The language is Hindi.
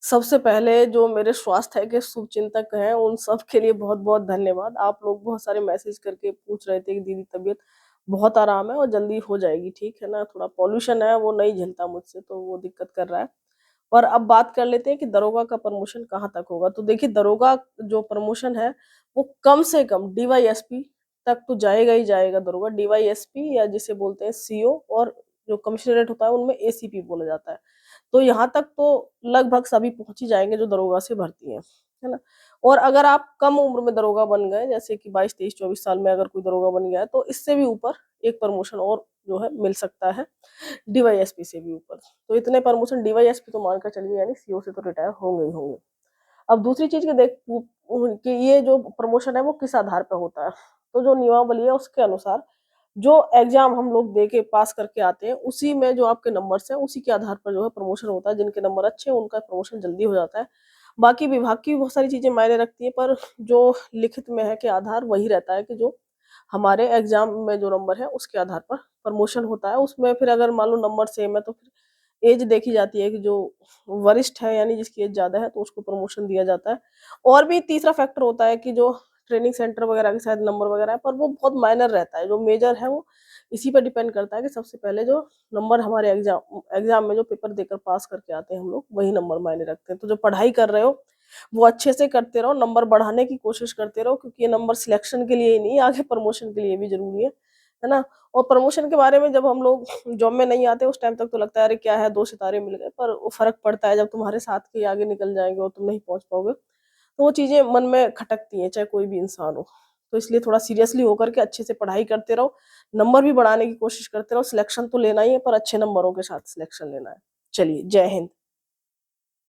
सबसे पहले जो मेरे स्वास्थ्य के शुभचिंतक हैं, उन सब के लिए बहुत-बहुत धन्यवाद। आप लोग बहुत सारे मैसेज करके पूछ रहे थे कि दीदी तबीयत बहुत आराम है और जल्दी हो जाएगी, ठीक है ना? थोड़ा पॉल्यूशन है, वो नहीं झेलता मुझसे, तो वो दिक्कत कर रहा है। और अब बात कर लेते हैं कि दरोगा का प्रमोशन कहाँ तक होगा। तो देखिए, दरोगा जो प्रमोशन है, वो कम से कम डीवाईएसपी तक तो जाएगा ही जाएगा दरोगा। डीवाईएसपी या जिसे बोलते हैं सीओ, और जो कमिश्नरेट होता है उनमें एसीपी बोला जाता है। तो यहाँ तक तो लगभग सभी पहुँच ही जाएँगे जो दरोगा से भर्ती हैं, है ना? और अगर आप कम उम्र में दरोगा बन गए, जैसे कि 22, 23, 24 साल में अगर कोई दरोगा बन गया है, तो इससे भी ऊपर एक प्रमोशन और जो है मिल सकता है, डीवाईएसपी से भी ऊपर। तो इतने प्रमोशन डीवाईएसपी तो मानकर चलिए, यानी सीओ से तो रिटायर होंगे ही होंगे। अब दूसरी चीज़ कि देख कि ये जो प्रमोशन है वो किस आधार पे होता है। तो जो नियमावली है उसके अनुसार जो एग्ज़ाम हम लोग दे के पास करके आते हैं, उसी में जो आपके नंबर्स हैं, उसी के आधार पर जो है प्रमोशन होता है। जिनके नंबर अच्छे हैं, उनका प्रमोशन जल्दी हो जाता है। बाकी विभाग की भी बहुत सारी चीज़ें मायने रखती हैं, पर जो लिखित में है कि आधार वही रहता है कि जो हमारे एग्ज़ाम में जो नंबर है, उसके आधार पर प्रमोशन होता है। उसमें फिर अगर मान लो नंबर सेम है, तो फिर ऐज देखी जाती है कि जो वरिष्ठ है, यानी जिसकी ऐज ज़्यादा है, तो उसको प्रमोशन दिया जाता है। और भी तीसरा फैक्टर होता है कि जो ट्रेनिंग सेंटर वगैरह के शायद नंबर वगैरह है, पर वो बहुत माइनर रहता है। जो मेजर है वो इसी पे डिपेंड करता है कि सबसे पहले जो नंबर हमारे एग्जाम एग्जाम में जो पेपर देकर पास करके आते हैं हम लोग, वही नंबर मायने रखते हैं। तो जो पढ़ाई कर रहे हो वो अच्छे से करते रहो, नंबर बढ़ाने की कोशिश करते रहो, क्योंकि ये नंबर सिलेक्शन के लिए ही नहीं, आगे प्रमोशन के लिए भी जरूरी है ना? और प्रमोशन के बारे में जब हम लोग जॉब में नहीं आते, उस टाइम तक तो लगता है अरे क्या है, 2 सितारे मिल गए, पर वो फ़र्क पड़ता है जब तुम्हारे साथ के आगे निकल जाएँगे और तुम नहीं पहुँच पाओगे। तो वो चीज़ें मन में खटकती हैं, चाहे कोई भी इंसान हो। तो इसलिए थोड़ा सीरियसली होकर के अच्छे से पढ़ाई करते रहो, नंबर भी बढ़ाने की कोशिश करते रहो, सिलेक्शन तो लेना ही है, पर अच्छे नंबरों के साथ सिलेक्शन लेना है। चलिए, जय हिंद।